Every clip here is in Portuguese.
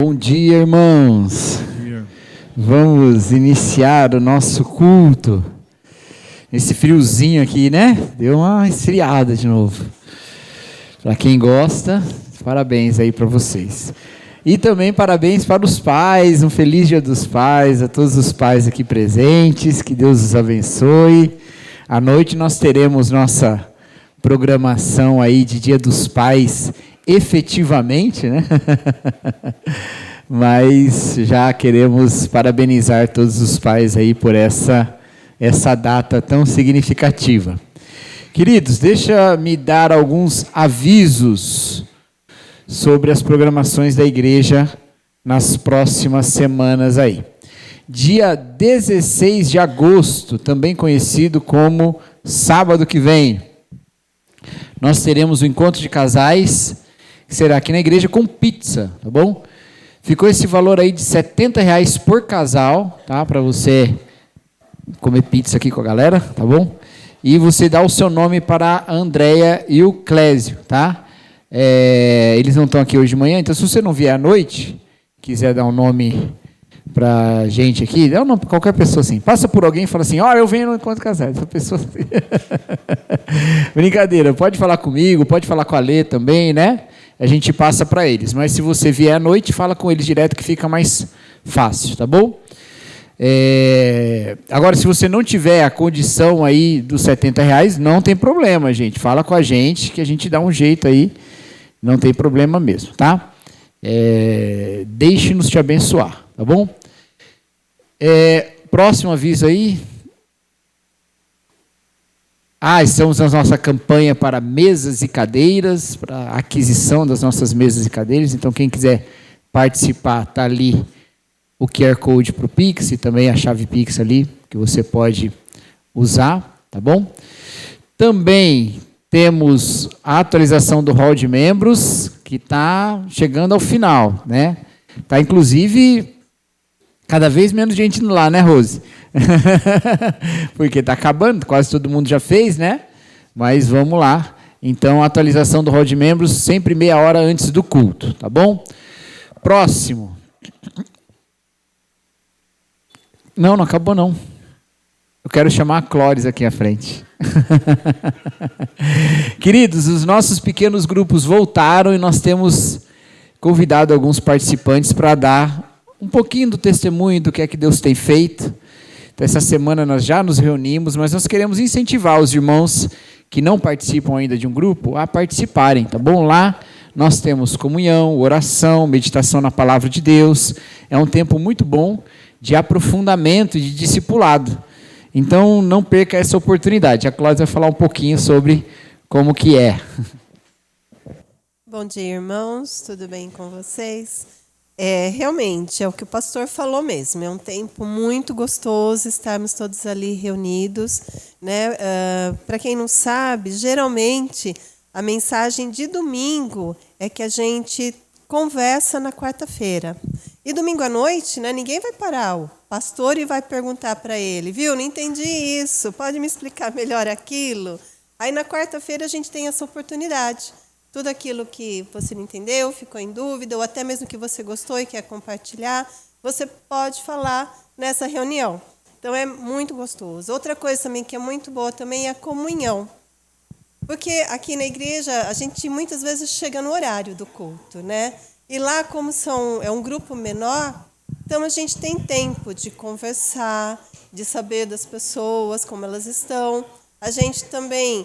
Bom dia, irmãos. Bom dia. Vamos iniciar o nosso culto. Esse friozinho aqui, né? Deu uma esfriada de novo. Para quem gosta, parabéns aí para vocês. E também parabéns para os pais, um feliz Dia dos Pais, a todos os pais aqui presentes, que Deus os abençoe. À noite nós teremos nossa programação aí de Dia dos Pais, efetivamente, né? Mas já queremos parabenizar todos os pais aí por essa data tão significativa. Queridos, deixa-me dar alguns avisos sobre as programações da igreja nas próximas semanas aí. Dia 16 de agosto, também conhecido como sábado que vem, nós teremos o encontro de casais, que será aqui na igreja com pizza, tá bom? Ficou esse valor aí de R$70 por casal, tá? Para você comer pizza aqui com a galera, tá bom? E você dá o seu nome para a Andréia e o Clésio, tá? Eles não estão aqui hoje de manhã, então se você não vier à noite, quiser dar um nome para gente aqui, dá um nome para qualquer pessoa assim. Passa por alguém e fala assim, eu venho no encontro de casais. Essa pessoa... Brincadeira, pode falar comigo, pode falar com a Lê também, né? A gente passa para eles. Mas se você vier à noite, fala com eles direto que fica mais fácil, tá bom? Agora, se você não tiver a condição aí dos R$70, não tem problema, gente. Fala com a gente que a gente dá um jeito aí. Não tem problema mesmo, tá? Deixe-nos te abençoar, tá bom? Próximo aviso aí. Estamos na nossa campanha para mesas e cadeiras, para a aquisição das nossas mesas e cadeiras. Então, quem quiser participar, está ali o QR Code para o Pix e também a chave Pix ali, que você pode usar, tá bom? Também temos a atualização do hall de membros, que está chegando ao final, né? Está, inclusive, cada vez menos gente indo lá, né, Rose? Porque está acabando, quase todo mundo já fez, né? Mas vamos lá. Então, a atualização do hall de membros sempre meia hora antes do culto, tá bom? Próximo. Não acabou não. Eu quero chamar a Clóris aqui à frente. Queridos, os nossos pequenos grupos voltaram e nós temos convidado alguns participantes para dar um pouquinho do testemunho do que é que Deus tem feito. Então, essa semana nós já nos reunimos, mas nós queremos incentivar os irmãos que não participam ainda de um grupo a participarem, tá bom? Lá nós temos comunhão, oração, meditação na palavra de Deus. É um tempo muito bom de aprofundamento e de discipulado. Então, não perca essa oportunidade. A Cláudia vai falar um pouquinho sobre como que é. Bom dia, irmãos. Tudo bem com vocês? Realmente, é o que o pastor falou mesmo. É um tempo muito gostoso estarmos todos ali reunidos, né? Para quem não sabe, geralmente, a mensagem de domingo é que a gente conversa na quarta-feira. E domingo à noite, né, ninguém vai parar o pastor e vai perguntar para ele, viu, não entendi isso, pode me explicar melhor aquilo? Aí na quarta-feira a gente tem essa oportunidade. Tudo aquilo que você não entendeu, ficou em dúvida, ou até mesmo que você gostou e quer compartilhar, você pode falar nessa reunião. Então é muito gostoso. Outra coisa também que é muito boa também é a comunhão. Porque aqui na igreja a gente muitas vezes chega no horário do culto, né? E lá, como é um grupo menor, então a gente tem tempo de conversar, de saber das pessoas, como elas estão. A gente também,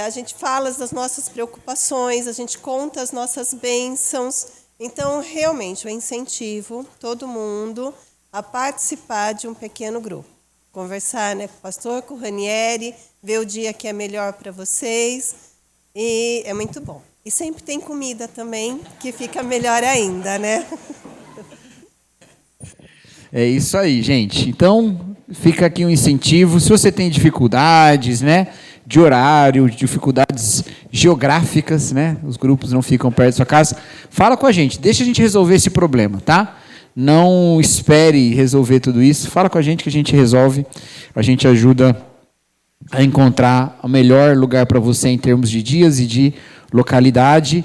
a gente fala das nossas preocupações, a gente conta as nossas bênçãos. Então, realmente, eu incentivo todo mundo a participar de um pequeno grupo. Conversar, né, com o pastor, com o Ranieri, ver o dia que é melhor para vocês. E é muito bom. E sempre tem comida também, que fica melhor ainda, né? É isso aí, gente. Então, fica aqui um incentivo. Se você tem dificuldades, né, de horário, dificuldades geográficas, né, os grupos não ficam perto da sua casa, fala com a gente, deixa a gente resolver esse problema, tá? Não espere resolver tudo isso, fala com a gente que a gente resolve, a gente ajuda a encontrar o melhor lugar para você em termos de dias e de localidade.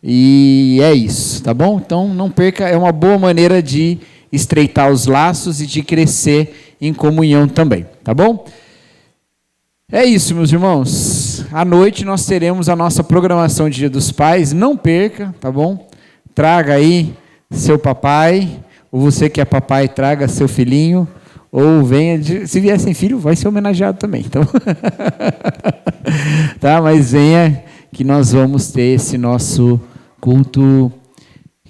E é isso, tá bom? Então não perca, é uma boa maneira de estreitar os laços e de crescer em comunhão também, tá bom? É isso, meus irmãos. À noite nós teremos a nossa programação de Dia dos Pais. Não perca, tá bom? Traga aí seu papai, ou você que é papai, traga seu filhinho, ou venha, se vier sem filho, vai ser homenageado também. Então, tá? Mas venha que nós vamos ter esse nosso culto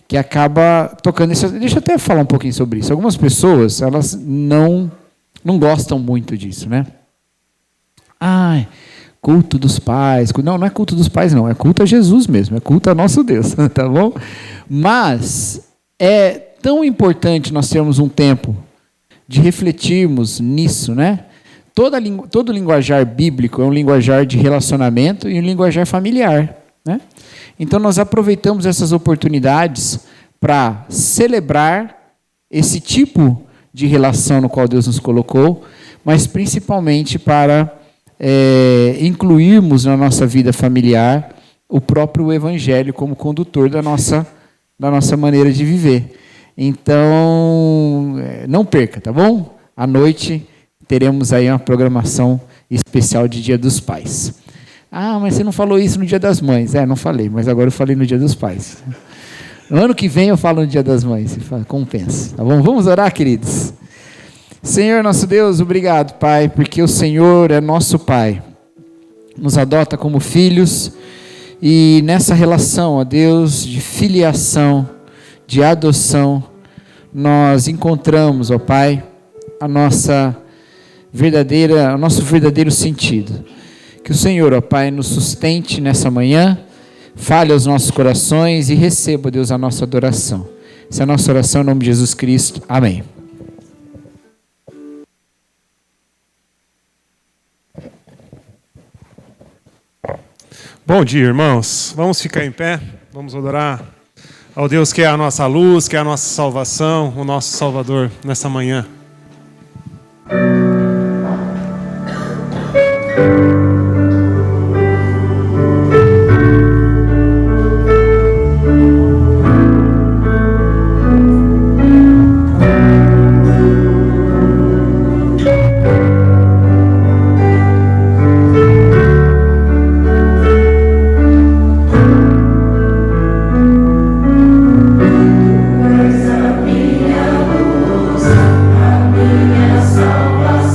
que acaba tocando isso. Deixa eu até falar um pouquinho sobre isso. Algumas pessoas, elas não gostam muito disso, né? Ah, culto dos pais. Não é culto dos pais, não. É culto a Jesus mesmo. É culto a nosso Deus, tá bom? Mas é tão importante nós termos um tempo de refletirmos nisso, né? Todo linguajar bíblico é um linguajar de relacionamento e um linguajar familiar, né? Então nós aproveitamos essas oportunidades para celebrar esse tipo de relação no qual Deus nos colocou, mas principalmente para incluirmos na nossa vida familiar o próprio Evangelho como condutor da nossa maneira de viver. Então, não perca, tá bom? À noite teremos aí uma programação especial de Dia dos Pais. Ah, mas você não falou isso no Dia das Mães. Não falei, mas agora eu falei no Dia dos Pais. No ano que vem eu falo no Dia das Mães, compensa, tá bom? Vamos orar, queridos? Senhor nosso Deus, obrigado, Pai, porque o Senhor é nosso Pai, nos adota como filhos, e nessa relação, ó Deus, de filiação, de adoção, nós encontramos, ó Pai, o nosso verdadeiro sentido. Que o Senhor, ó Pai, nos sustente nessa manhã, fale aos nossos corações e receba, Deus, a nossa adoração. Essa é a nossa oração em nome de Jesus Cristo. Amém. Bom dia, irmãos. Vamos ficar em pé, vamos adorar ao Deus que é a nossa luz, que é a nossa salvação, o nosso Salvador nessa manhã. Minha salvação.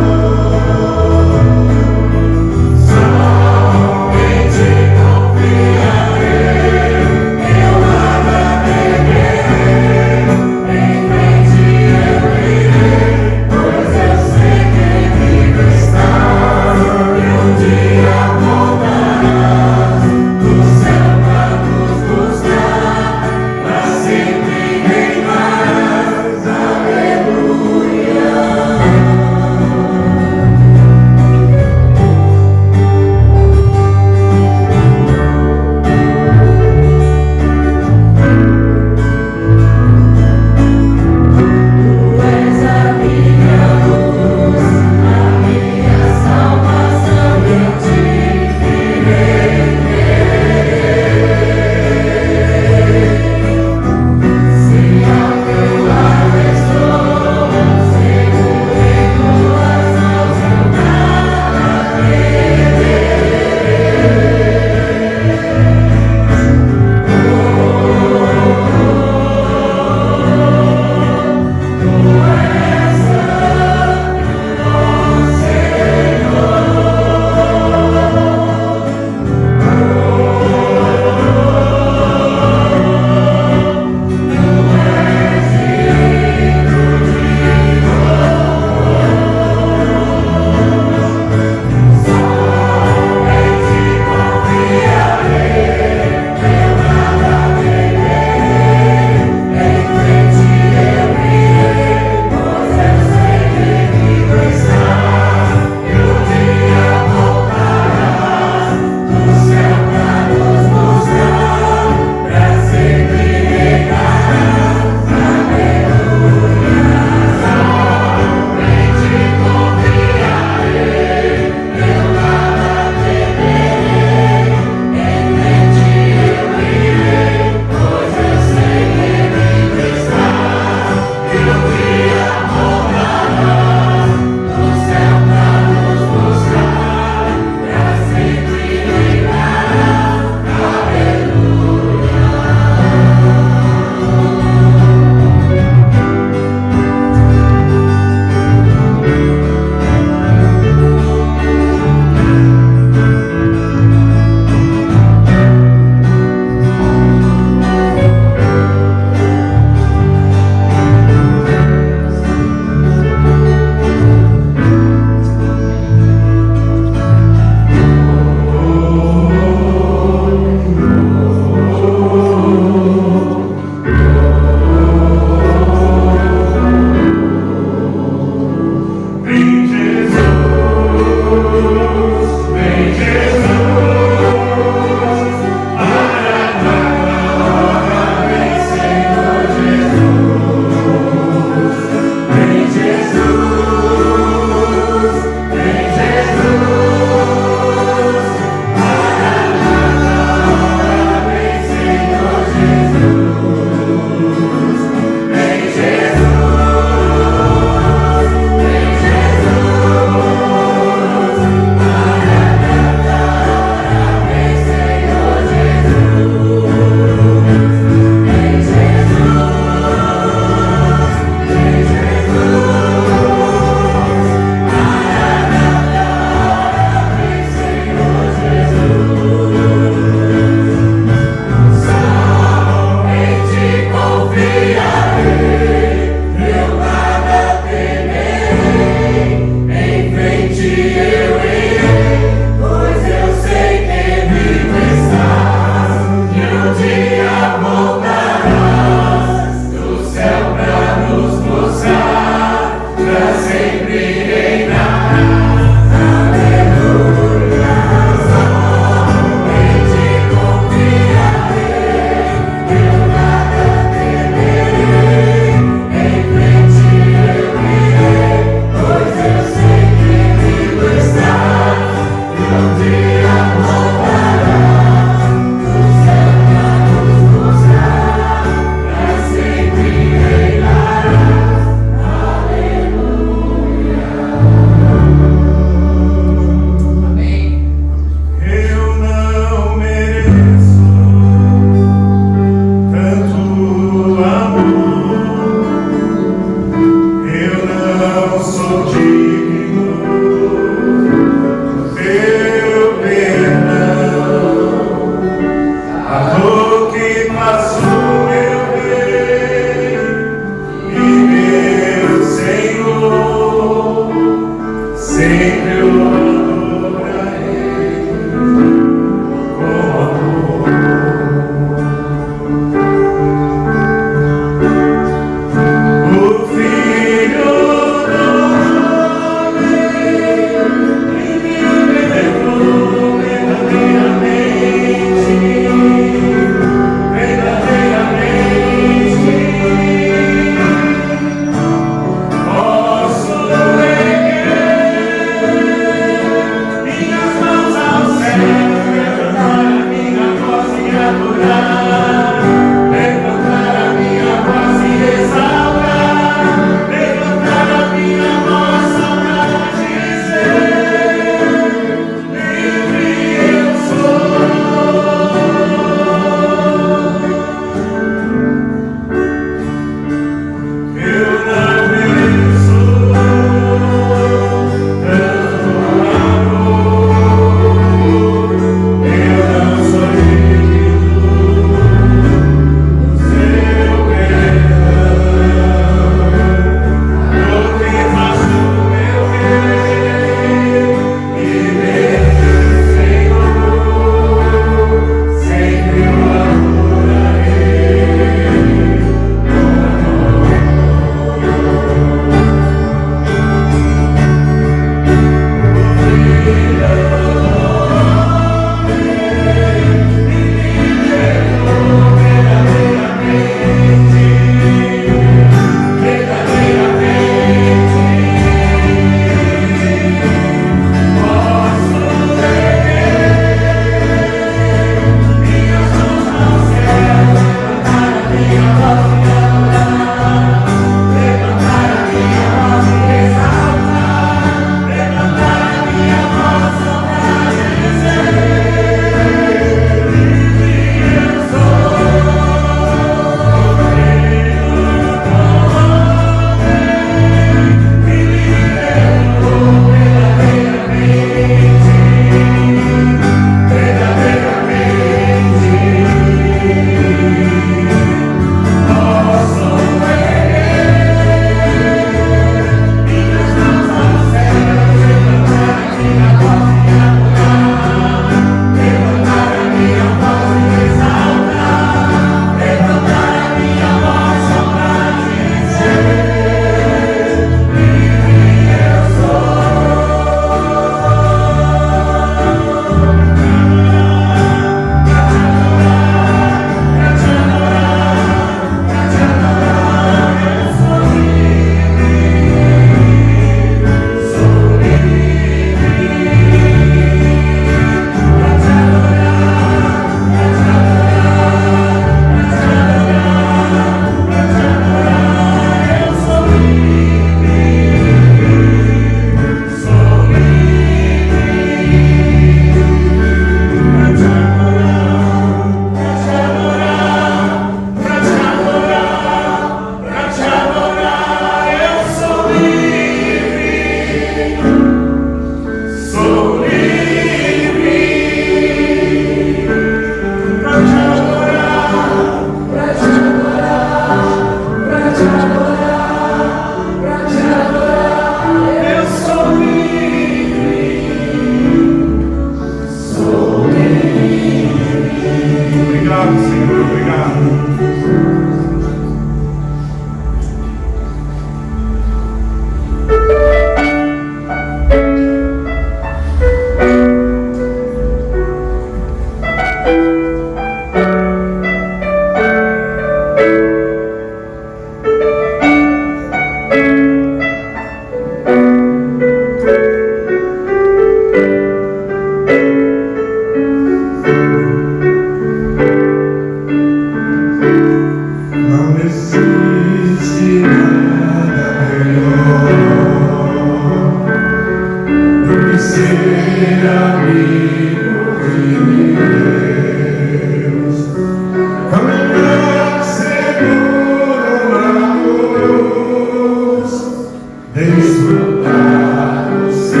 desfrutar o seu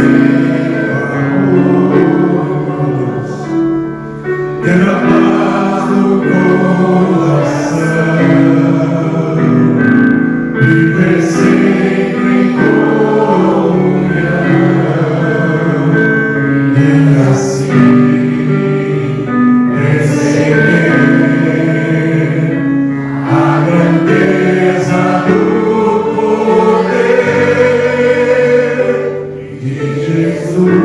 amor, ter a paz do coração, viver sempre em comunhão, e assim receber a grandeza do Jesus,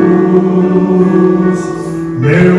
meu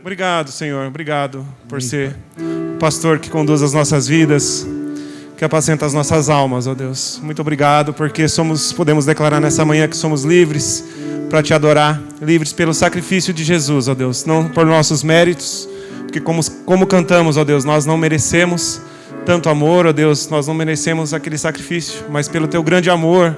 Obrigado, Senhor. Obrigado por ser o pastor que conduz as nossas vidas, que apacenta as nossas almas, ó Deus. Muito obrigado porque podemos declarar nessa manhã que somos livres para te adorar, livres pelo sacrifício de Jesus, ó Deus. Não por nossos méritos, porque como cantamos, ó Deus, nós não merecemos tanto amor, ó Deus, nós não merecemos aquele sacrifício, mas pelo teu grande amor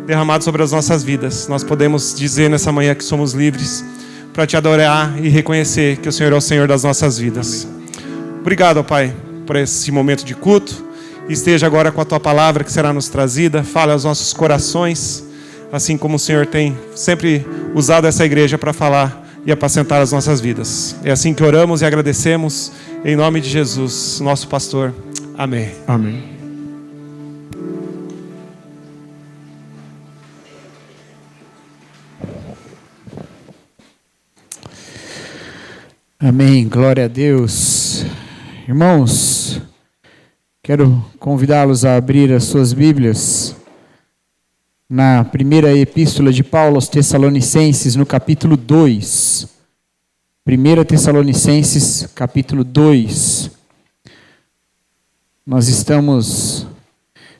derramado sobre as nossas vidas, nós podemos dizer nessa manhã que somos livres para te adorar e reconhecer que o Senhor é o Senhor das nossas vidas. Amém. Obrigado, ó Pai, por esse momento de culto. Esteja agora com a Tua palavra que será nos trazida. Fale aos nossos corações, assim como o Senhor tem sempre usado essa igreja para falar e apacentar as nossas vidas. É assim que oramos e agradecemos, em nome de Jesus, nosso pastor. Amém. Amém. Amém, glória a Deus. Irmãos, quero convidá-los a abrir as suas Bíblias na primeira epístola de Paulo aos Tessalonicenses, no capítulo 2. 1 Tessalonicenses, capítulo 2. Nós estamos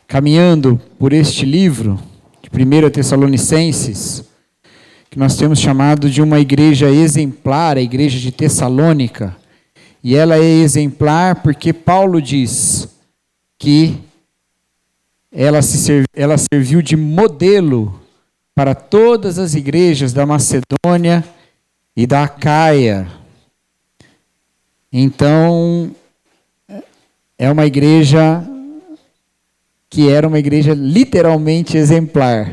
caminhando por este livro de 1 Tessalonicenses, que nós temos chamado de uma igreja exemplar, a igreja de Tessalônica. E ela é exemplar porque Paulo diz que ela serviu de modelo para todas as igrejas da Macedônia e da Acaia. Então, é uma igreja que era uma igreja literalmente exemplar,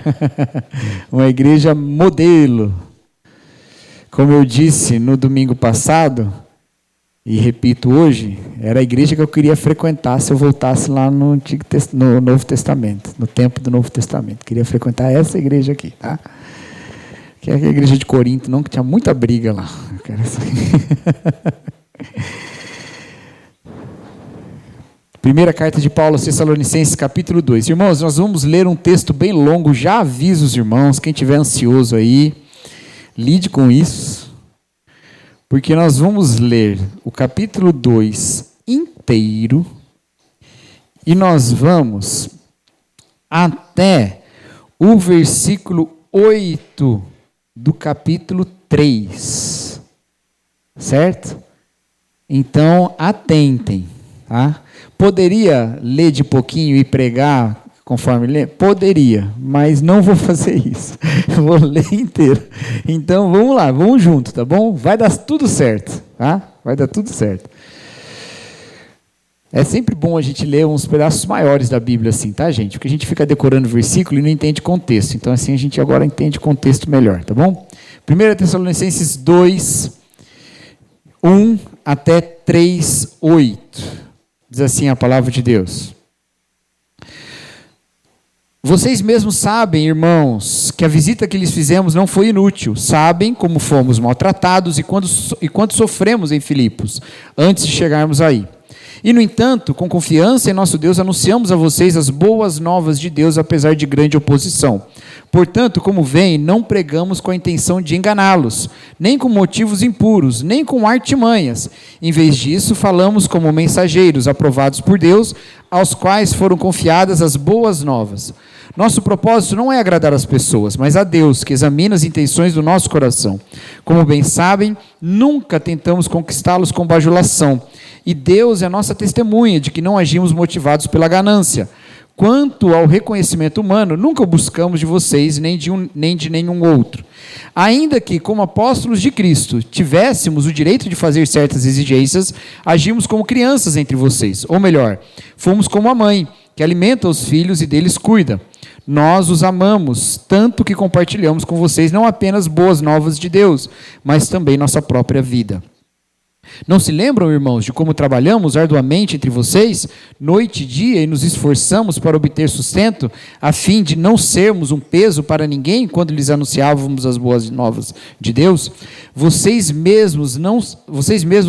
uma igreja modelo. Como eu disse no domingo passado, e repito hoje, era a igreja que eu queria frequentar se eu voltasse lá no Novo Testamento, no tempo do Novo Testamento. Queria frequentar essa igreja aqui, tá? Que é a igreja de Corinto, não, que tinha muita briga lá. Eu quero essa aqui. Primeira carta de Paulo aos Tessalonicenses, capítulo 2. Irmãos, nós vamos ler um texto bem longo, já aviso os irmãos, quem estiver ansioso aí, lide com isso, porque nós vamos ler o capítulo 2 inteiro, e nós vamos até o versículo 8 do capítulo 3, certo? Então, atentem, tá? Poderia ler de pouquinho e pregar conforme lê? Poderia, mas não vou fazer isso. Eu vou ler inteiro. Então, vamos lá, vamos junto, tá bom? Vai dar tudo certo, tá? Vai dar tudo certo. É sempre bom a gente ler uns pedaços maiores da Bíblia assim, tá, gente? Porque a gente fica decorando o versículo e não entende contexto. Então, assim, a gente agora entende contexto melhor, tá bom? 1 Tessalonicenses 2, 1 até 3, 8. Diz assim a palavra de Deus. Vocês mesmos sabem, irmãos, que a visita que lhes fizemos não foi inútil. Sabem como fomos maltratados e quanto sofremos em Filipos, antes de chegarmos aí. E, no entanto, com confiança em nosso Deus, anunciamos a vocês as boas novas de Deus, apesar de grande oposição. Portanto, como veem, não pregamos com a intenção de enganá-los, nem com motivos impuros, nem com artimanhas. Em vez disso, falamos como mensageiros aprovados por Deus, aos quais foram confiadas as boas novas. Nosso propósito não é agradar as pessoas, mas a Deus, que examina as intenções do nosso coração. Como bem sabem, nunca tentamos conquistá-los com bajulação, e Deus é nossa testemunha de que não agimos motivados pela ganância. Quanto ao reconhecimento humano, nunca o buscamos de vocês, nem de nenhum outro. Ainda que, como apóstolos de Cristo, tivéssemos o direito de fazer certas exigências, agimos como crianças entre vocês. Ou melhor, fomos como a mãe, que alimenta os filhos e deles cuida. Nós os amamos, tanto que compartilhamos com vocês não apenas boas novas de Deus, mas também nossa própria vida. Não se lembram, irmãos, de como trabalhamos arduamente entre vocês, noite e dia, e nos esforçamos para obter sustento, a fim de não sermos um peso para ninguém quando lhes anunciávamos as boas novas de Deus? Vocês mesmos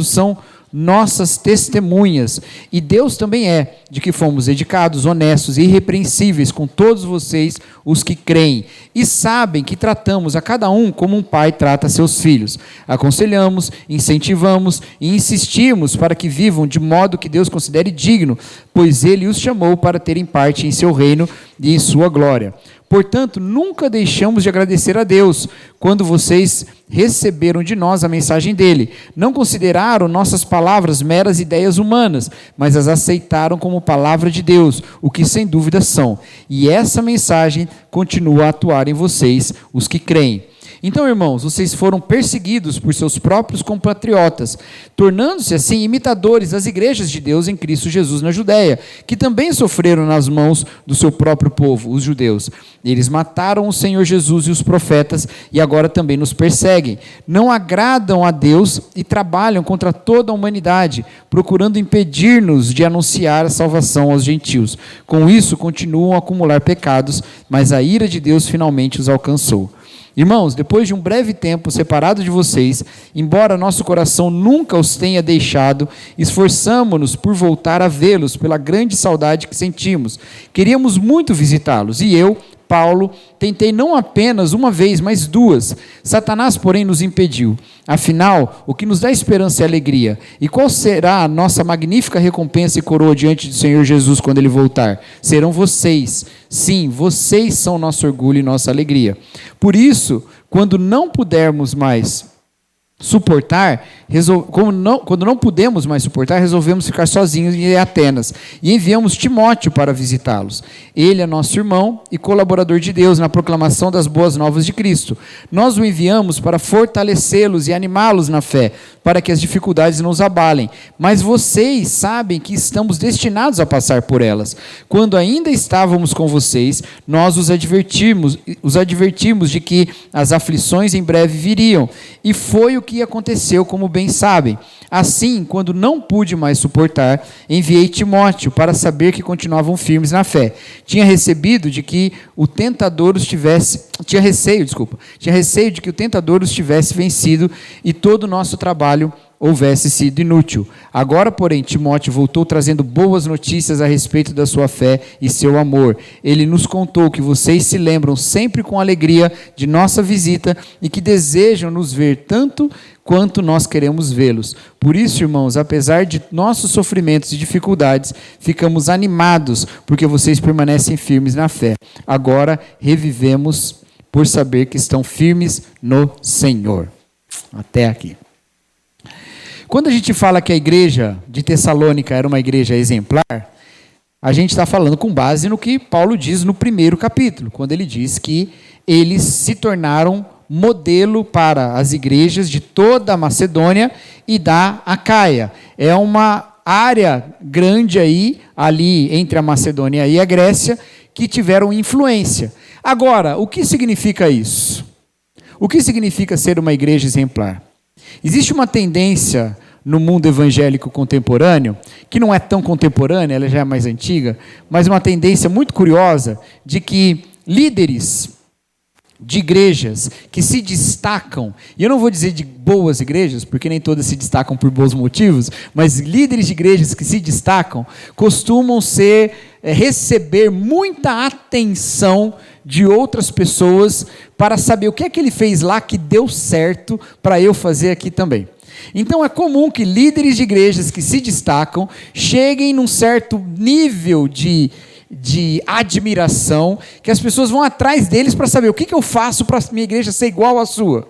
são nossas testemunhas, e Deus também é, de que fomos dedicados, honestos e irrepreensíveis com todos vocês, os que creem, e sabem que tratamos a cada um como um pai trata seus filhos. Aconselhamos, incentivamos e insistimos para que vivam de modo que Deus considere digno, pois Ele os chamou para terem parte em seu reino e em sua glória. Portanto, nunca deixamos de agradecer a Deus quando vocês receberam de nós a mensagem dele. Não consideraram nossas palavras meras ideias humanas, mas as aceitaram como palavra de Deus, o que sem dúvida são. E essa mensagem continua a atuar em vocês, os que creem. Então, irmãos, vocês foram perseguidos por seus próprios compatriotas, tornando-se assim imitadores das igrejas de Deus em Cristo Jesus na Judéia, que também sofreram nas mãos do seu próprio povo, os judeus. Eles mataram o Senhor Jesus e os profetas e agora também nos perseguem. Não agradam a Deus e trabalham contra toda a humanidade, procurando impedir-nos de anunciar a salvação aos gentios. Com isso, continuam a acumular pecados, mas a ira de Deus finalmente os alcançou. Irmãos, depois de um breve tempo separado de vocês, embora nosso coração nunca os tenha deixado, esforçamo-nos por voltar a vê-los pela grande saudade que sentimos. Queríamos muito visitá-los, e eu, Paulo, tentei não apenas uma vez, mas duas. Satanás, porém, nos impediu. Afinal, o que nos dá esperança é alegria. E qual será a nossa magnífica recompensa e coroa diante do Senhor Jesus quando Ele voltar? Serão vocês. Sim, vocês são nosso orgulho e nossa alegria. Por isso, quando não pudermos mais suportar, quando não pudemos mais suportar, resolvemos ficar sozinhos em Atenas e enviamos Timóteo para visitá-los. Ele é nosso irmão e colaborador de Deus na proclamação das boas novas de Cristo. Nós o enviamos para fortalecê-los e animá-los na fé, para que as dificuldades não os abalem. Mas vocês sabem que estamos destinados a passar por elas. Quando ainda estávamos com vocês, nós os advertimos de que as aflições em breve viriam, e foi o que aconteceu, como bem sabem. Assim, quando não pude mais suportar, enviei Timóteo para saber que continuavam firmes na fé. Tinha receio de que o tentador os tivesse vencido e todo o nosso trabalho houvesse sido inútil. Agora, porém, Timóteo voltou trazendo boas notícias a respeito da sua fé e seu amor. Ele nos contou que vocês se lembram sempre com alegria de nossa visita e que desejam nos ver tanto quanto nós queremos vê-los. Por isso, irmãos, apesar de nossos sofrimentos e dificuldades, ficamos animados porque vocês permanecem firmes na fé. Agora revivemos por saber que estão firmes no Senhor. Até aqui. Quando a gente fala que a igreja de Tessalônica era uma igreja exemplar, a gente está falando com base no que Paulo diz no primeiro capítulo, quando ele diz que eles se tornaram modelo para as igrejas de toda a Macedônia e da Acaia. É uma área grande ali entre a Macedônia e a Grécia, que tiveram influência. Agora, o que significa isso? O que significa ser uma igreja exemplar? Existe uma tendência no mundo evangélico contemporâneo, que não é tão contemporânea, ela já é mais antiga, mas uma tendência muito curiosa de que líderes de igrejas que se destacam, e eu não vou dizer de boas igrejas, porque nem todas se destacam por bons motivos, mas líderes de igrejas que se destacam costumam receber muita atenção de outras pessoas para saber o que é que ele fez lá que deu certo para eu fazer aqui também. Então é comum que líderes de igrejas que se destacam cheguem num certo nível de admiração, que as pessoas vão atrás deles para saber o que eu faço para a minha igreja ser igual à sua.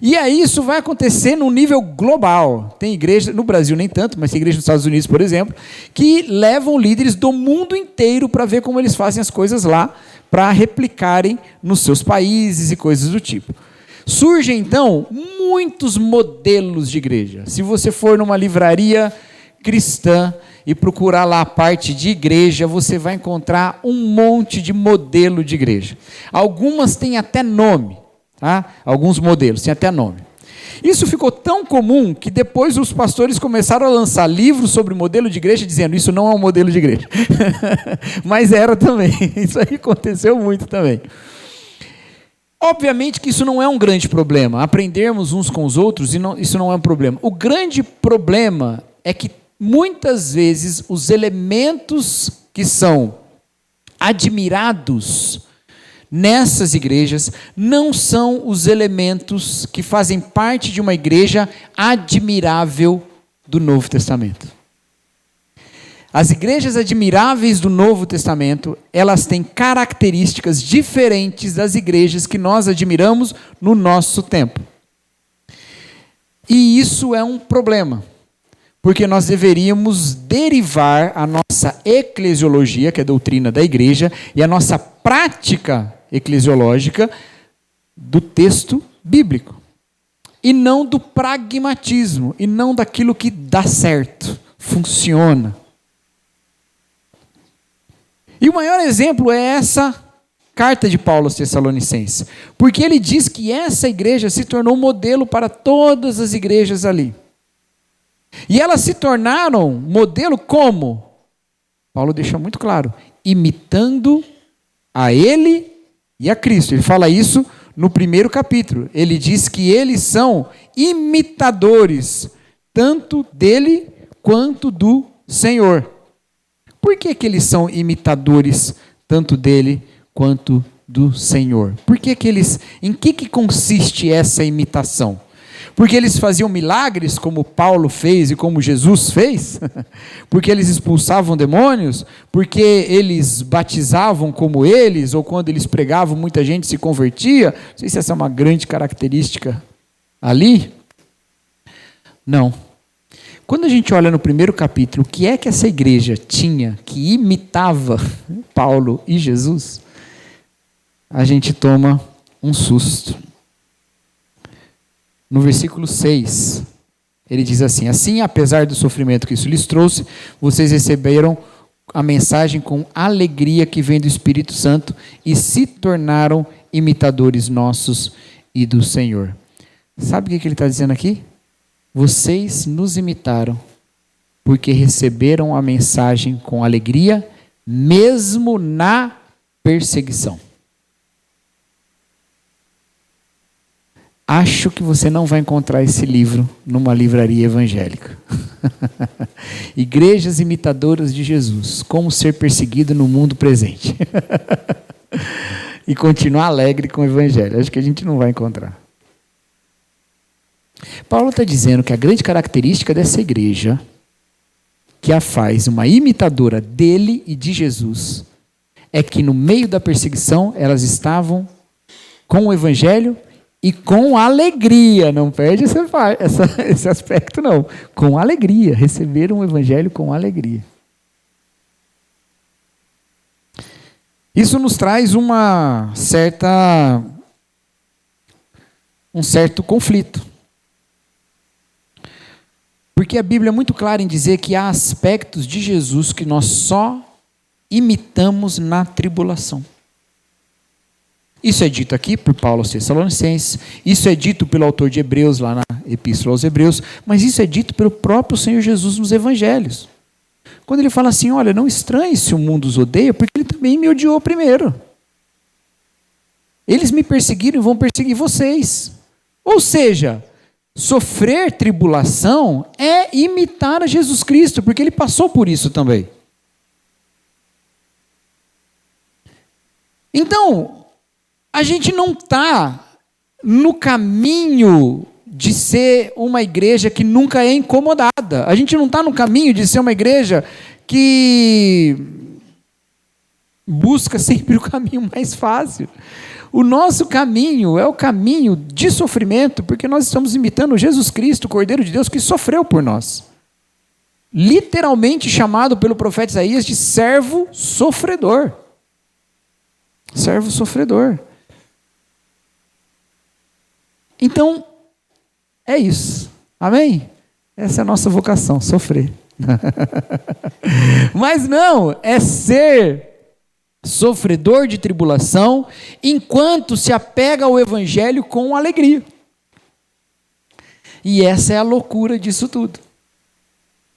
E aí isso vai acontecer num nível global. Tem igreja, no Brasil nem tanto, mas tem igreja nos Estados Unidos, por exemplo, que levam líderes do mundo inteiro para ver como eles fazem as coisas lá, para replicarem nos seus países e coisas do tipo. Surgem, então, muitos modelos de igreja. Se você for numa livraria cristã e procurar lá a parte de igreja, você vai encontrar um monte de modelo de igreja. Algumas têm até nome, tá? Alguns modelos têm até nome. Isso ficou tão comum que depois os pastores começaram a lançar livros sobre modelo de igreja, dizendo, isso não é um modelo de igreja. Mas era também, isso aí aconteceu muito também. Obviamente que isso não é um grande problema, aprendermos uns com os outros, isso não é um problema. O grande problema é que muitas vezes os elementos que são admirados nessas igrejas não são os elementos que fazem parte de uma igreja admirável do Novo Testamento. As igrejas admiráveis do Novo Testamento, elas têm características diferentes das igrejas que nós admiramos no nosso tempo. E isso é um problema, porque nós deveríamos derivar a nossa eclesiologia, que é a doutrina da igreja, e a nossa prática eclesiológica do texto bíblico, e não do pragmatismo, e não daquilo que dá certo, funciona. E o maior exemplo é essa carta de Paulo aos Tessalonicenses, porque ele diz que essa igreja se tornou modelo para todas as igrejas ali. E elas se tornaram modelo como? Paulo deixa muito claro, imitando a ele e a Cristo. Ele fala isso no primeiro capítulo. Ele diz que eles são imitadores, tanto dele quanto do Senhor. Por que eles são imitadores, tanto dele quanto do Senhor? Em que consiste essa imitação? Porque eles faziam milagres como Paulo fez e como Jesus fez? Porque eles expulsavam demônios? Porque eles batizavam como eles? Ou quando eles pregavam, muita gente se convertia? Não sei se essa é uma grande característica ali. Não. Quando a gente olha no primeiro capítulo, o que é que essa igreja tinha que imitava Paulo e Jesus, a gente toma um susto. No versículo 6, ele diz assim: assim, apesar do sofrimento que isso lhes trouxe, vocês receberam a mensagem com alegria que vem do Espírito Santo e se tornaram imitadores nossos e do Senhor. Sabe o que ele está dizendo aqui? Vocês nos imitaram porque receberam a mensagem com alegria, mesmo na perseguição. Acho que você não vai encontrar esse livro numa livraria evangélica. Igrejas imitadoras de Jesus, como ser perseguido no mundo presente. E continuar alegre com o evangelho. Acho que a gente não vai encontrar. Paulo está dizendo que a grande característica dessa igreja, que a faz uma imitadora dele e de Jesus, é que no meio da perseguição elas estavam com o evangelho e com alegria. Não perde esse aspecto, não. Com alegria. Receberam o evangelho com alegria. Isso nos traz um certo conflito. Porque a Bíblia é muito clara em dizer que há aspectos de Jesus que nós só imitamos na tribulação. Isso é dito aqui por Paulo aos Tessalonicenses, isso é dito pelo autor de Hebreus, lá na Epístola aos Hebreus, mas isso é dito pelo próprio Senhor Jesus nos Evangelhos. Quando ele fala assim: olha, não estranhe se o mundo os odeia, porque ele também me odiou primeiro. Eles me perseguiram e vão perseguir vocês. Ou seja, sofrer tribulação é imitar a Jesus Cristo, porque ele passou por isso também. Então, a gente não está no caminho de ser uma igreja que nunca é incomodada. A gente não está no caminho de ser uma igreja que busca sempre o caminho mais fácil. O nosso caminho é o caminho de sofrimento, porque nós estamos imitando Jesus Cristo, o Cordeiro de Deus, que sofreu por nós. Literalmente chamado pelo profeta Isaías de servo sofredor. Servo sofredor. Então, é isso. Amém? Essa é a nossa vocação, sofrer. Mas não, é ser sofredor de tribulação, enquanto se apega ao evangelho com alegria. E essa é a loucura disso tudo.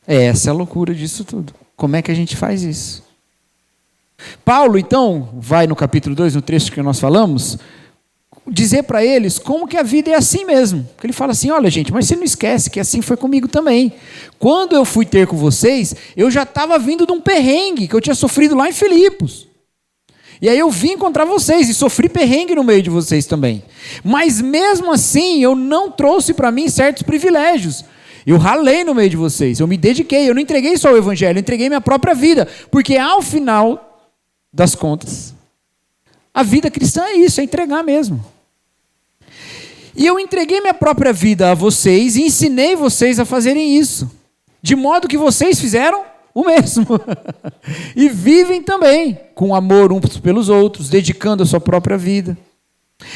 Essa é a loucura disso tudo. Como é que a gente faz isso? Paulo, então, vai no capítulo 2, no trecho que nós falamos, dizer para eles como que a vida é assim mesmo. Ele fala assim: olha gente, mas você não esquece que assim foi comigo também. Quando eu fui ter com vocês, eu já estava vindo de um perrengue que eu tinha sofrido lá em Filipos. E aí eu vim encontrar vocês e sofri perrengue no meio de vocês também. Mas mesmo assim, eu não trouxe para mim certos privilégios. Eu ralei no meio de vocês, eu me dediquei, eu não entreguei só o evangelho, eu entreguei minha própria vida. Porque ao final das contas, a vida cristã é isso, é entregar mesmo. E eu entreguei minha própria vida a vocês e ensinei vocês a fazerem isso. De modo que vocês fizeram o mesmo. E vivem também com amor uns pelos outros, dedicando a sua própria vida.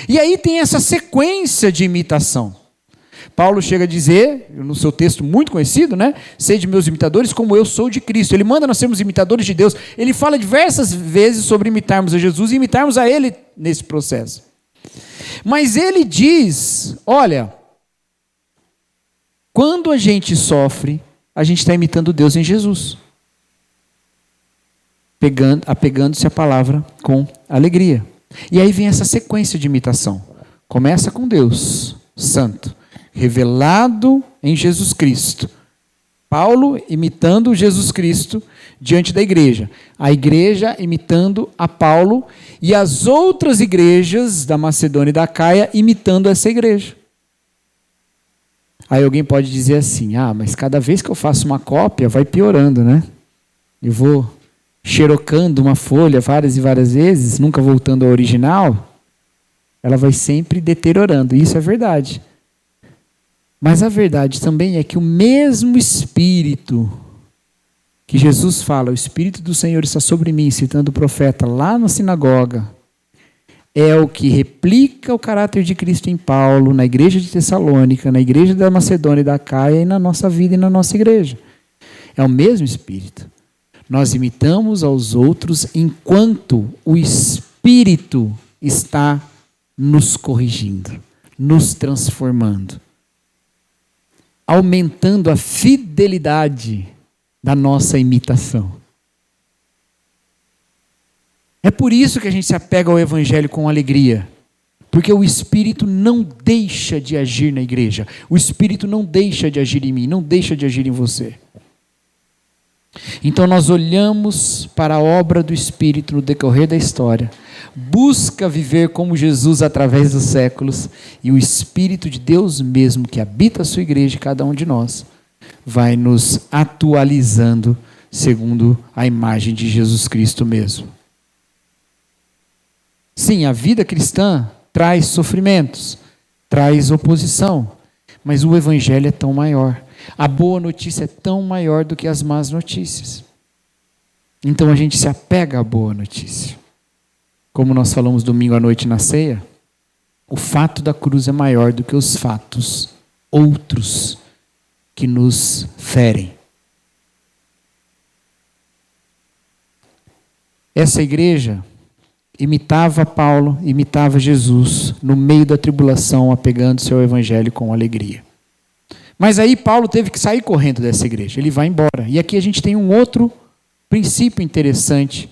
E aí tem essa sequência de imitação. Paulo chega a dizer, no seu texto muito conhecido, né? Sede meus imitadores como eu sou de Cristo. Ele manda nós sermos imitadores de Deus. Ele fala diversas vezes sobre imitarmos a Jesus e imitarmos a Ele nesse processo. Mas ele diz, olha, quando a gente sofre, a gente está imitando Deus em Jesus. Apegando-se à palavra com alegria. E aí vem essa sequência de imitação. Começa com Deus Santo, revelado em Jesus Cristo. Paulo imitando Jesus Cristo diante da igreja. A igreja imitando a Paulo e as outras igrejas da Macedônia e da Acaia imitando essa igreja. Aí alguém pode dizer assim: ah, mas cada vez que eu faço uma cópia vai piorando, né? Eu vou xerocando uma folha várias e várias vezes, nunca voltando ao original, ela vai sempre deteriorando. Isso é verdade. Mas a verdade também é que o mesmo Espírito que Jesus fala, o Espírito do Senhor está sobre mim, citando o profeta lá na sinagoga, é o que replica o caráter de Cristo em Paulo, na igreja de Tessalônica, na igreja da Macedônia e da Caia e na nossa vida e na nossa igreja. É o mesmo Espírito. Nós imitamos aos outros enquanto o Espírito está nos corrigindo, nos transformando, aumentando a fidelidade da nossa imitação. É por isso que a gente se apega ao Evangelho com alegria, porque o Espírito não deixa de agir na igreja, o Espírito não deixa de agir em mim, não deixa de agir em você. Então nós olhamos para a obra do Espírito no decorrer da história, busca viver como Jesus através dos séculos, e o Espírito de Deus mesmo que habita a sua igreja e cada um de nós, vai nos atualizando segundo a imagem de Jesus Cristo mesmo. Sim, a vida cristã traz sofrimentos, traz oposição, mas o Evangelho é tão maior. A boa notícia é tão maior do que as más notícias. Então a gente se apega à boa notícia. Como nós falamos domingo à noite na ceia, o fato da cruz é maior do que os fatos outros que nos ferem. Essa igreja imitava Paulo, imitava Jesus no meio da tribulação, apegando-se ao Evangelho com alegria. Mas aí Paulo teve que sair correndo dessa igreja, ele vai embora. E aqui a gente tem um outro princípio interessante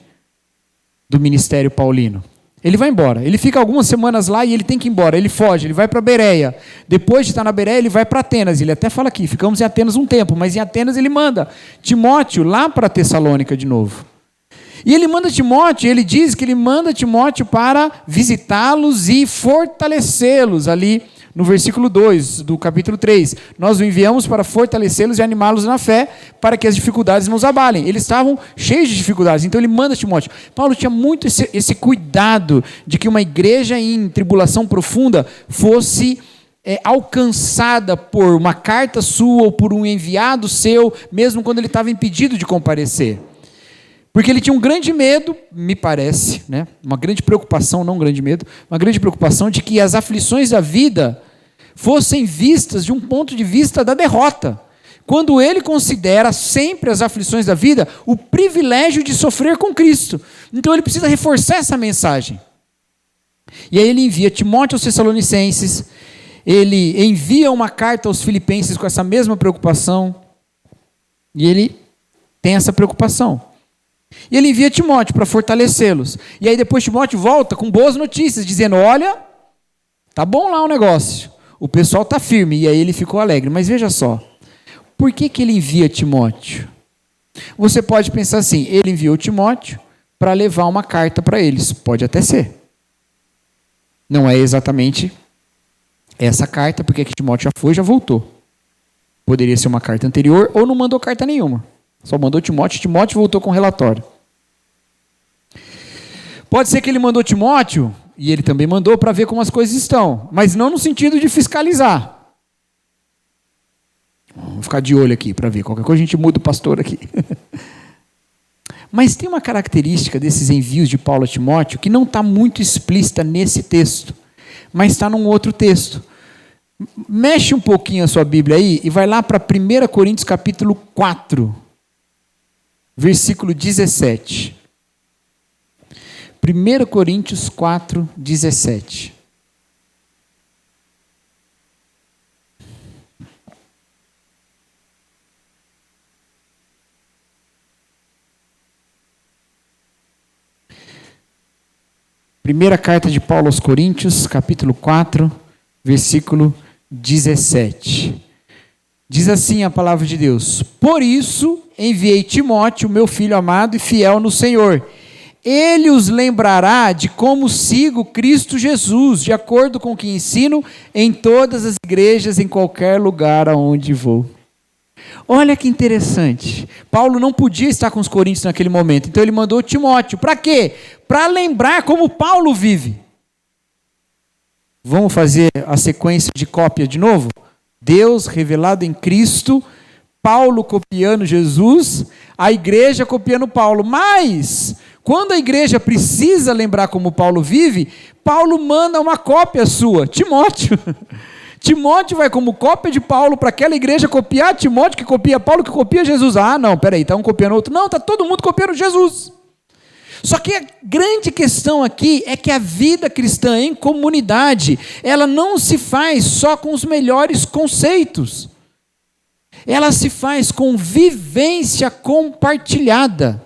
do ministério paulino. Ele vai embora, ele fica algumas semanas lá e ele tem que ir embora, ele foge, ele vai para Bereia. Depois de estar na Bereia, ele vai para Atenas. Ele até fala aqui, ficamos em Atenas um tempo, mas em Atenas ele manda Timóteo lá para Tessalônica de novo. E ele manda Timóteo, ele diz que ele manda Timóteo para visitá-los e fortalecê-los ali no versículo 2 do capítulo 3. Nós o enviamos para fortalecê-los e animá-los na fé, para que as dificuldades não os abalem. Eles estavam cheios de dificuldades, então ele manda Timóteo. Paulo tinha muito esse cuidado de que uma igreja em tribulação profunda fosse alcançada por uma carta sua ou por um enviado seu, mesmo quando ele estava impedido de comparecer. Porque ele tinha um grande medo, me parece, né? Uma grande preocupação, não um grande medo, uma grande preocupação de que as aflições da vida fossem vistas de um ponto de vista da derrota, quando ele considera sempre as aflições da vida o privilégio de sofrer com Cristo. Então ele precisa reforçar essa mensagem. E aí ele envia Timóteo aos Tessalonicenses, ele envia uma carta aos Filipenses com essa mesma preocupação, e ele tem essa preocupação. E ele envia Timóteo para fortalecê-los. E aí depois Timóteo volta com boas notícias, dizendo, olha, tá bom lá o negócio, o pessoal está firme. E aí ele ficou alegre. Mas veja só, por que ele envia Timóteo? Você pode pensar assim, ele enviou Timóteo para levar uma carta para eles. Pode até ser. Não é exatamente essa carta, porque Timóteo já foi e já voltou. Poderia ser uma carta anterior ou não mandou carta nenhuma. Só mandou Timóteo, Timóteo voltou com relatório. Pode ser que ele mandou Timóteo, e ele também mandou para ver como as coisas estão, mas não no sentido de fiscalizar. Vamos ficar de olho aqui para ver, qualquer coisa a gente muda o pastor aqui. Mas tem uma característica desses envios de Paulo a Timóteo que não está muito explícita nesse texto, mas está num outro texto. Mexe um pouquinho a sua Bíblia aí e vai lá para 1 Coríntios capítulo 4. Versículo 17. 1 Coríntios 4, 17. Primeira carta de Paulo aos Coríntios, capítulo 4, versículo 17. Diz assim a palavra de Deus: por isso enviei Timóteo, meu filho amado e fiel no Senhor. Ele os lembrará de como sigo Cristo Jesus, de acordo com o que ensino em todas as igrejas, em qualquer lugar aonde vou. Olha que interessante. Paulo não podia estar com os coríntios naquele momento, então ele mandou Timóteo. Para quê? Para lembrar como Paulo vive. Vamos fazer a sequência de cópia de novo? Deus revelado em Cristo, Paulo copiando Jesus, a igreja copiando Paulo. Mas, quando a igreja precisa lembrar como Paulo vive, Paulo manda uma cópia sua, Timóteo. Timóteo vai como cópia de Paulo para aquela igreja copiar Timóteo, que copia Paulo, que copia Jesus. Ah, não, peraí, está um copiando outro. Não, está todo mundo copiando Jesus. Só que a grande questão aqui é que a vida cristã em comunidade, ela não se faz só com os melhores conceitos. Ela se faz com vivência compartilhada.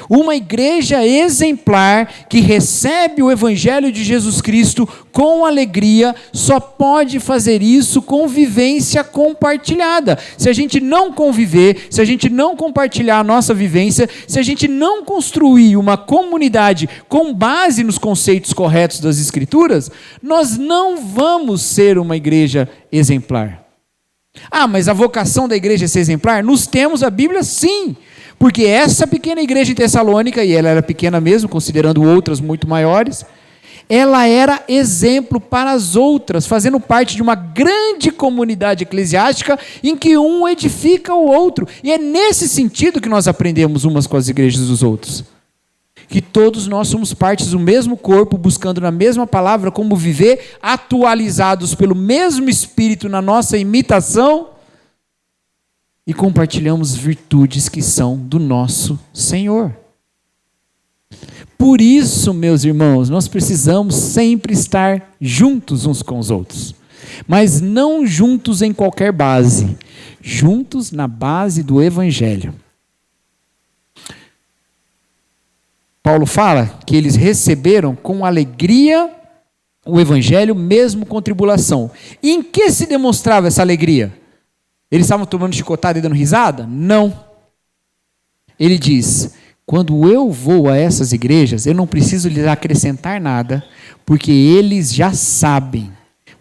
Uma igreja exemplar que recebe o Evangelho de Jesus Cristo com alegria, só pode fazer isso com vivência compartilhada. Se a gente não conviver, se a gente não compartilhar a nossa vivência, se a gente não construir uma comunidade com base nos conceitos corretos das Escrituras, nós não vamos ser uma igreja exemplar. Ah, mas a vocação da igreja é ser exemplar? Nos temos a Bíblia, sim. Porque essa pequena igreja em Tessalônica, e ela era pequena mesmo, considerando outras muito maiores, ela era exemplo para as outras, fazendo parte de uma grande comunidade eclesiástica em que um edifica o outro. E é nesse sentido que nós aprendemos umas com as igrejas dos outros. Que todos nós somos partes do mesmo corpo, buscando na mesma palavra como viver, atualizados pelo mesmo Espírito na nossa imitação, e compartilhamos virtudes que são do nosso Senhor. Por isso, meus irmãos, nós precisamos sempre estar juntos uns com os outros. Mas não juntos em qualquer base. Juntos na base do Evangelho. Paulo fala que eles receberam com alegria o Evangelho, mesmo com tribulação. E em que se demonstrava essa alegria? Eles estavam tomando chicotada e dando risada? Não. Ele diz, quando eu vou a essas igrejas, eu não preciso lhes acrescentar nada, porque eles já sabem,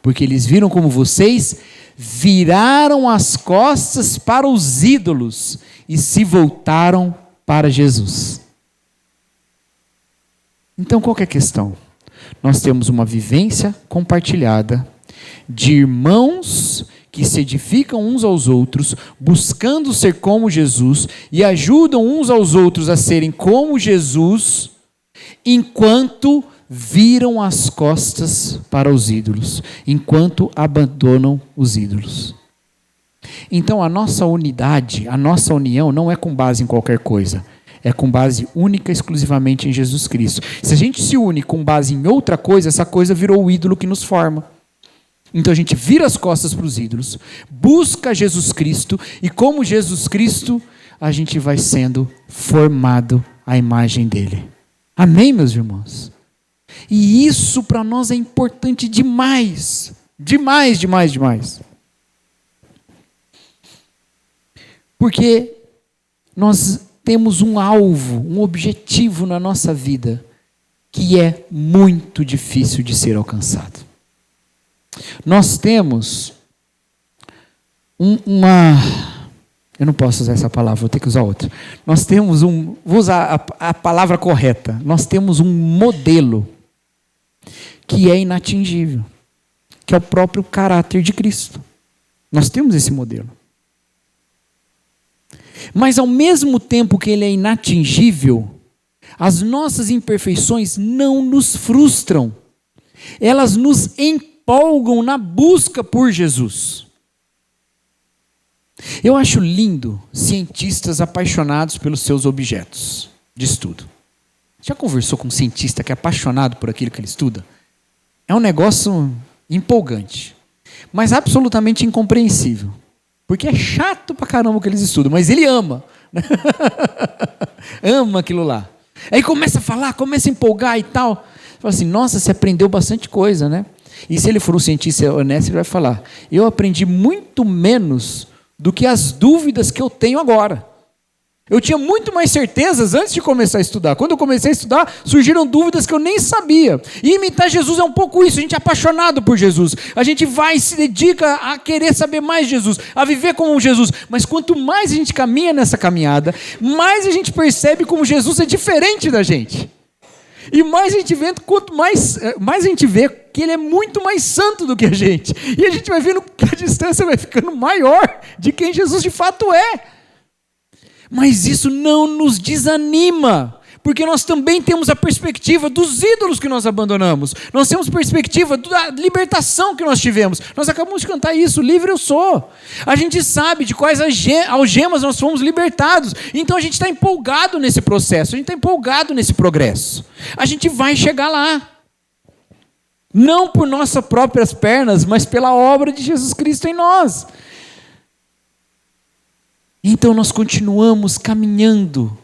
porque eles viram como vocês viraram as costas para os ídolos e se voltaram para Jesus. Então, qual que é a questão? Nós temos uma vivência compartilhada de irmãos que se edificam uns aos outros, buscando ser como Jesus, e ajudam uns aos outros a serem como Jesus, enquanto viram as costas para os ídolos, enquanto abandonam os ídolos. Então a nossa unidade, a nossa união não é com base em qualquer coisa, é com base única e exclusivamente em Jesus Cristo. Se a gente se une com base em outra coisa, essa coisa virou o ídolo que nos forma. Então a gente vira as costas para os ídolos, busca Jesus Cristo, e como Jesus Cristo, a gente vai sendo formado à imagem dele. Amém, meus irmãos? E isso para nós é importante demais. Demais, demais, demais. Porque nós temos um alvo, um objetivo na nossa vida, que é muito difícil de ser alcançado. Nós temos eu não posso usar essa palavra, vou ter que usar outra. Nós temos vou usar a palavra correta, nós temos um modelo que é inatingível, que é o próprio caráter de Cristo. Nós temos esse modelo. Mas ao mesmo tempo que ele é inatingível, as nossas imperfeições não nos frustram, elas nos empolgam na busca por Jesus. Eu acho lindo cientistas apaixonados pelos seus objetos de estudo. Já conversou com um cientista que é apaixonado por aquilo que ele estuda? É um negócio empolgante, mas absolutamente incompreensível. Porque é chato pra caramba o que eles estudam, mas ele ama. Ama aquilo lá. Aí começa a falar, começa a empolgar e tal. Fala assim, nossa, você aprendeu bastante coisa, né? E se ele for um cientista honesto, ele vai falar, eu aprendi muito menos do que as dúvidas que eu tenho agora. Eu tinha muito mais certezas antes de começar a estudar. Quando eu comecei a estudar, surgiram dúvidas que eu nem sabia. E imitar Jesus é um pouco isso. A gente é apaixonado por Jesus. A gente vai e se dedica a querer saber mais de Jesus, a viver como Jesus. Mas quanto mais a gente caminha nessa caminhada, mais a gente percebe como Jesus é diferente da gente. E mais a gente vê, quanto mais a gente vê que ele é muito mais santo do que a gente. E a gente vai vendo que a distância vai ficando maior de quem Jesus de fato é. Mas isso não nos desanima, porque nós também temos a perspectiva dos ídolos que nós abandonamos. Nós temos perspectiva da libertação que nós tivemos. Nós acabamos de cantar isso, livre eu sou. A gente sabe de quais algemas nós fomos libertados. Então a gente está empolgado nesse processo, a gente está empolgado nesse progresso. A gente vai chegar lá. Não por nossas próprias pernas, mas pela obra de Jesus Cristo em nós. Então nós continuamos caminhando.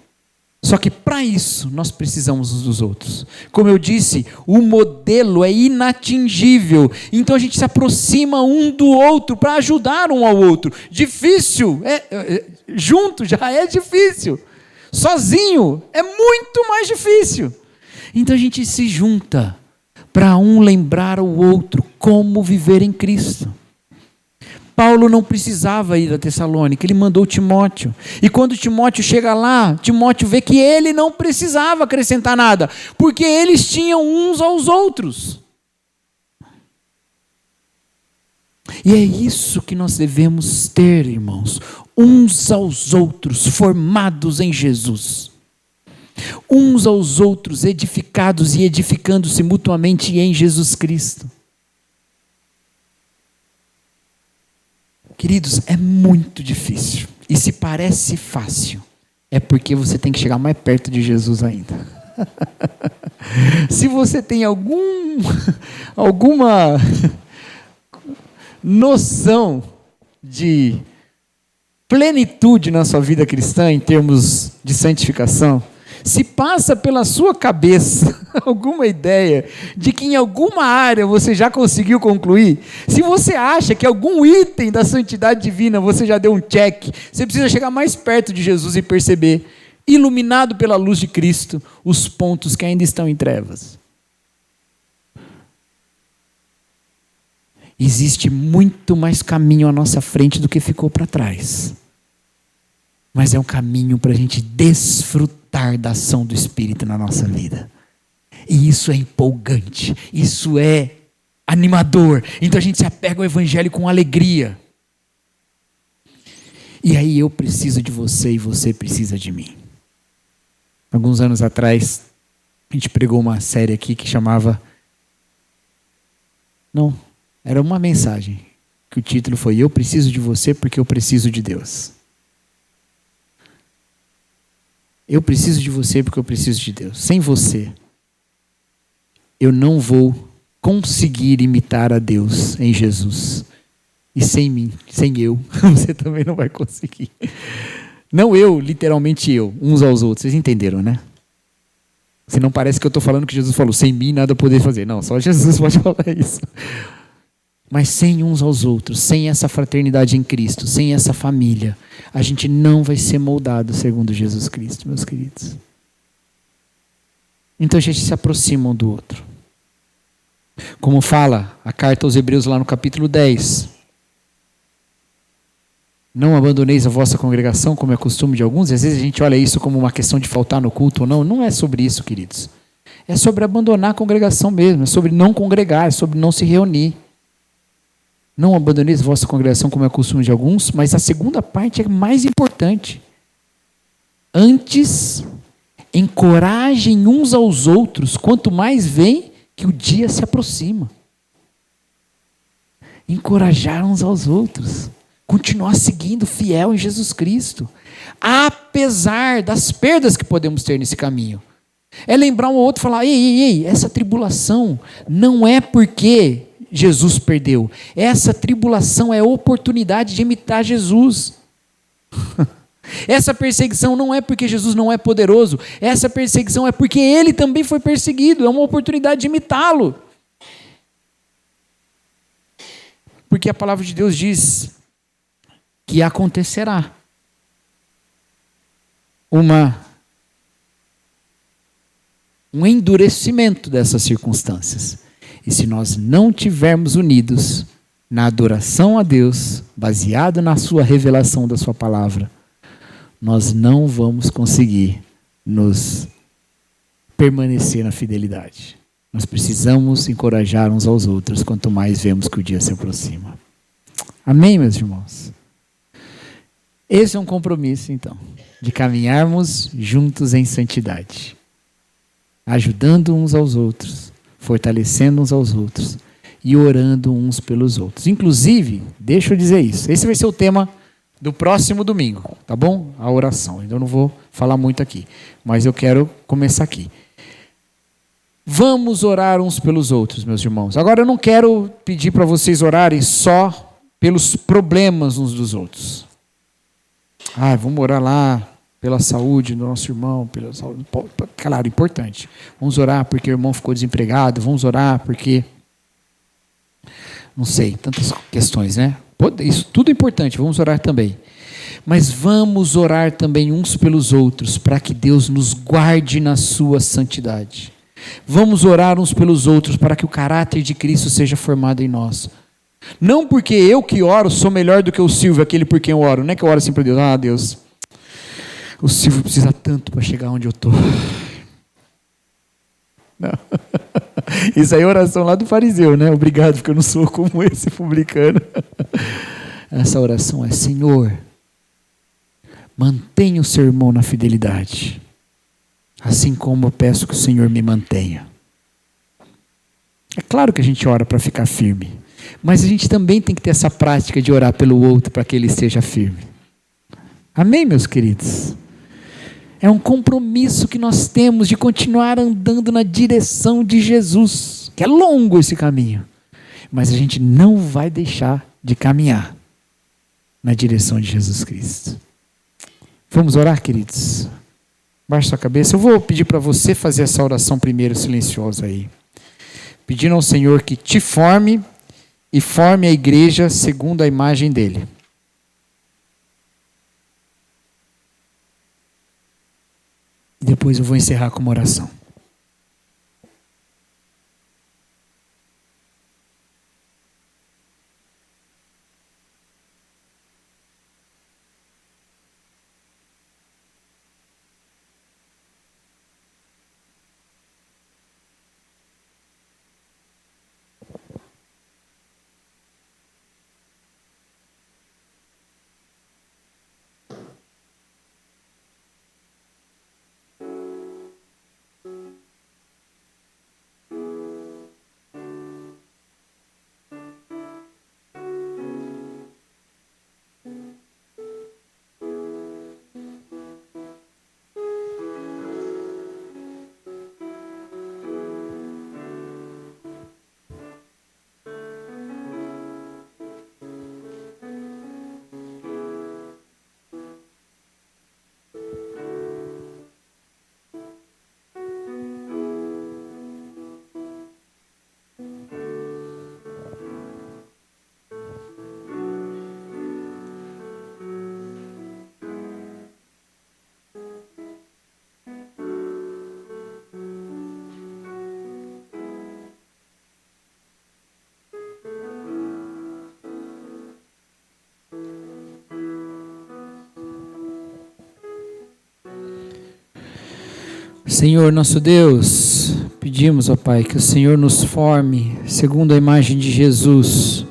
Só que para isso nós precisamos uns dos outros. Como eu disse, o modelo é inatingível. Então a gente se aproxima um do outro para ajudar um ao outro. Difícil, junto já é difícil. Sozinho é muito mais difícil. Então a gente se junta para um lembrar ao outro como viver em Cristo. Paulo não precisava ir a Tessalônica, ele mandou Timóteo. E quando Timóteo chega lá, Timóteo vê que ele não precisava acrescentar nada, porque eles tinham uns aos outros. E é isso que nós devemos ter, irmãos, uns aos outros, formados em Jesus. Uns aos outros, edificados e edificando-se mutuamente em Jesus Cristo. Queridos, é muito difícil. E se parece fácil, é porque você tem que chegar mais perto de Jesus ainda. Se você tem alguma noção de plenitude na sua vida cristã, em termos de santificação, se passa pela sua cabeça alguma ideia de que em alguma área você já conseguiu concluir, se você acha que algum item da santidade divina você já deu um check, você precisa chegar mais perto de Jesus e perceber, iluminado pela luz de Cristo, os pontos que ainda estão em trevas. Existe muito mais caminho à nossa frente do que ficou para trás. Mas é um caminho para a gente desfrutar da ação do Espírito na nossa vida. E isso é empolgante, isso é animador. Então a gente se apega ao Evangelho com alegria. E aí eu preciso de você e você precisa de mim. Alguns anos atrás, a gente pregou uma série aqui que chamava... Não, era uma mensagem, que o título foi Eu preciso de você porque eu preciso de Deus. Eu preciso de você porque eu preciso de Deus. Sem você, eu não vou conseguir imitar a Deus em Jesus. E sem mim, sem eu, você também não vai conseguir. Não eu, literalmente eu, uns aos outros. Vocês entenderam, né? Se não parece que eu estou falando que Jesus falou, sem mim nada poder fazer. Não, só Jesus pode falar isso. Mas sem uns aos outros, sem essa fraternidade em Cristo, sem essa família, a gente não vai ser moldado segundo Jesus Cristo, meus queridos. Então a gente se aproxima um do outro. Como fala a carta aos Hebreus lá no capítulo 10. Não abandoneis a vossa congregação, como é costume de alguns. E às vezes a gente olha isso como uma questão de faltar no culto ou não. Não é sobre isso, queridos. É sobre abandonar a congregação mesmo. É sobre não congregar, é sobre não se reunir. Não abandoneis a vossa congregação, como é costume de alguns. Mas a segunda parte é mais importante. Antes, encorajem uns aos outros, quanto mais vem que o dia se aproxima. Encorajar uns aos outros. Continuar seguindo fiel em Jesus Cristo. Apesar das perdas que podemos ter nesse caminho. É lembrar um ou outro e falar, ei, essa tribulação não é porque Jesus perdeu. Essa tribulação é oportunidade de imitar Jesus. Essa perseguição não é porque Jesus não é poderoso. Essa perseguição é porque ele também foi perseguido. É uma oportunidade de imitá-lo. Porque a palavra de Deus diz que acontecerá um endurecimento dessas circunstâncias. E se nós não tivermos unidos na adoração a Deus, baseado na sua revelação da sua palavra, nós não vamos conseguir nos permanecer na fidelidade. Nós precisamos encorajar uns aos outros, quanto mais vemos que o dia se aproxima. Amém, meus irmãos? Esse é um compromisso, então, de caminharmos juntos em santidade, ajudando uns aos outros, fortalecendo uns aos outros e orando uns pelos outros. Inclusive, deixa eu dizer isso, esse vai ser o tema do próximo domingo, tá bom? A oração. Então eu não vou falar muito aqui, mas eu quero começar aqui. Vamos orar uns pelos outros, meus irmãos. Agora eu não quero pedir para vocês orarem só pelos problemas uns dos outros. Vamos orar lá pela saúde do nosso irmão, pela saúde. Claro, importante. Vamos orar porque o irmão ficou desempregado, vamos orar porque... Não sei, tantas questões, né? Isso tudo é importante, vamos orar também. Mas vamos orar também uns pelos outros, para que Deus nos guarde na sua santidade. Vamos orar uns pelos outros, para que o caráter de Cristo seja formado em nós. Não porque eu que oro sou melhor do que o Silvio, aquele por quem eu oro. Não é que eu oro assim para Deus, Deus, o Silvio precisa tanto para chegar onde eu estou. Não. Isso aí é oração lá do fariseu, né? Obrigado, porque eu não sou como esse publicano. Essa oração é: Senhor, mantenha o seu irmão na fidelidade, assim como eu peço que o Senhor me mantenha. É claro que a gente ora para ficar firme, mas a gente também tem que ter essa prática de orar pelo outro para que ele esteja firme. Amém, meus queridos? É um compromisso que nós temos de continuar andando na direção de Jesus, que é longo esse caminho, mas a gente não vai deixar de caminhar na direção de Jesus Cristo. Vamos orar, queridos? Baixe sua cabeça. Eu vou pedir para você fazer essa oração primeiro, silenciosa aí. Pedindo ao Senhor que te forme e forme a igreja segundo a imagem dele. E depois eu vou encerrar com uma oração. Senhor nosso Deus, pedimos, ó Pai, que o Senhor nos forme segundo a imagem de Jesus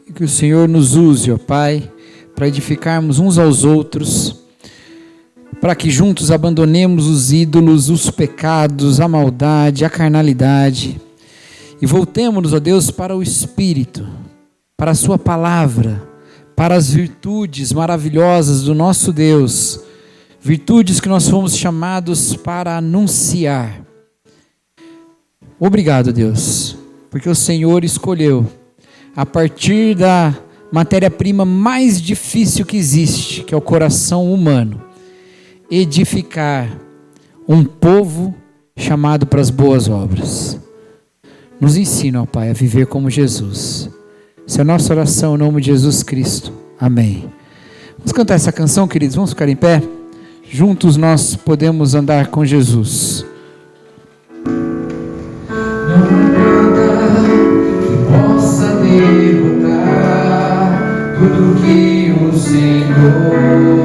e que o Senhor nos use, ó Pai, para edificarmos uns aos outros, para que juntos abandonemos os ídolos, os pecados, a maldade, a carnalidade e voltemos, ó Deus, para o Espírito, para a Sua Palavra, para as virtudes maravilhosas do nosso Deus, virtudes que nós fomos chamados para anunciar. Obrigado, Deus, porque o Senhor escolheu, a partir da matéria-prima mais difícil que existe, que é o coração humano, edificar um povo chamado para as boas obras. Nos ensina, ó Pai, a viver como Jesus. Essa é a nossa oração em nome de Jesus Cristo. Amém. Vamos cantar essa canção, queridos? Vamos ficar em pé? Juntos nós podemos andar com Jesus. Não há nada que possa derrotar tudo que o Senhor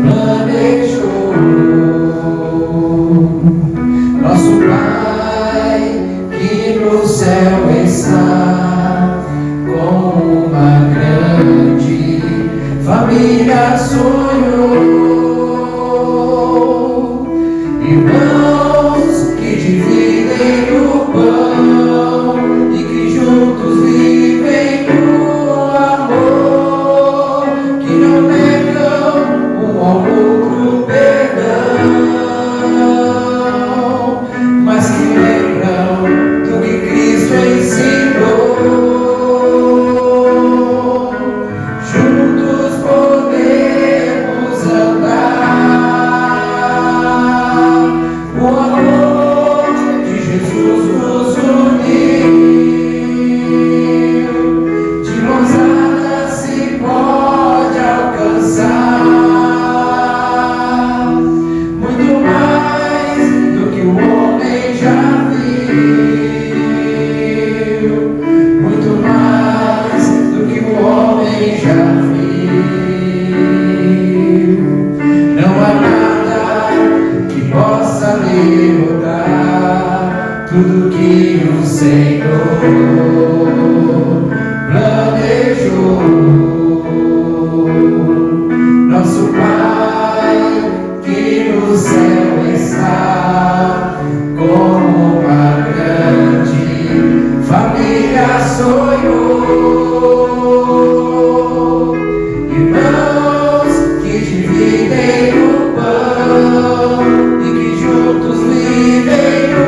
planejou. família sonhou. Irmãos que dividem o pão e que juntos vivem no amor, que não negam um ao outro perdão, mas que lembram do que Cristo ensinou. Juntos podemos andar, o amor de Jesus nos uniu, de mãos dadas se pode alcançar muito mais do que o homem já viu, muito mais do que o homem já viu. Não há nada que possa derrotar tudo que o Senhor planejou. Nosso Pai que no céu está, como uma grande família sonhou. Irmãos que dividem o pão e que juntos vivem no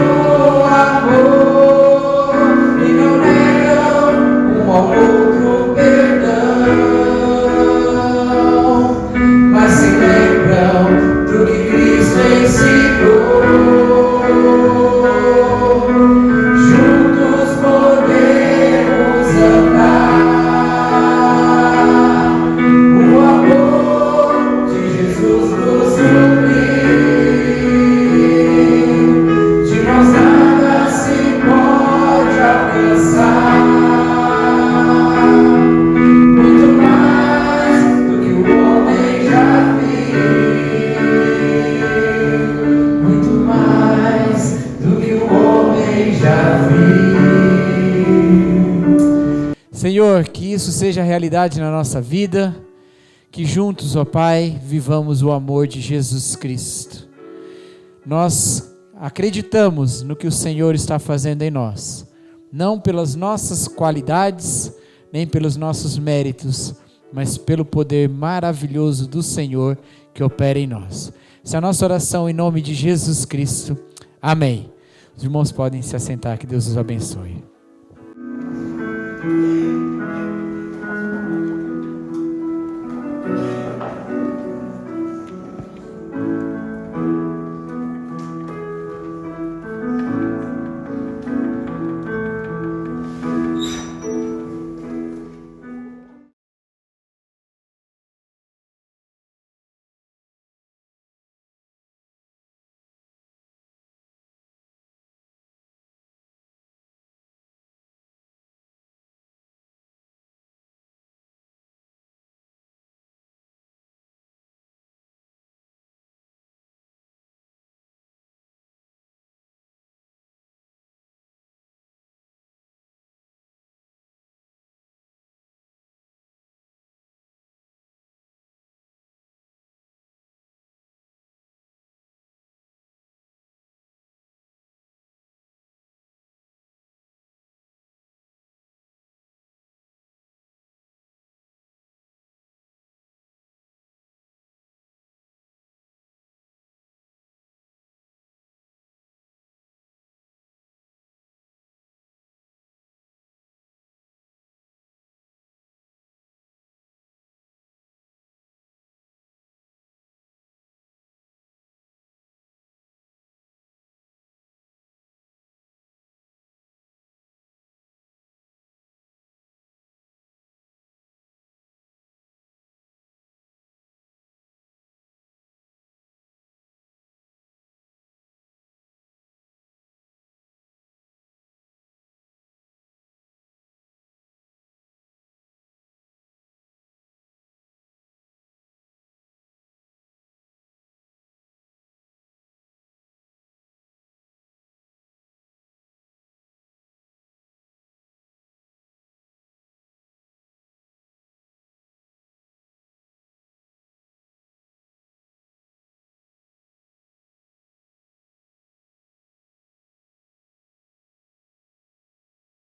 amor, e não negam um ao outro perdão, mas se lembram do que Cristo ensinou. Juntos podemos andar, o amor de Jesus nos uniu, de mãos dadas se pode alcançar muito mais do que o homem já viu, muito mais do que o homem já viu. Senhor, que isso seja realidade na nossa vida, que juntos, ó Pai, vivamos o amor de Jesus Cristo. Nós acreditamos no que o Senhor está fazendo em nós, não pelas nossas qualidades, nem pelos nossos méritos, mas pelo poder maravilhoso do Senhor que opera em nós. Essa é a nossa oração em nome de Jesus Cristo. Amém. Os irmãos podem se assentar, que Deus os abençoe.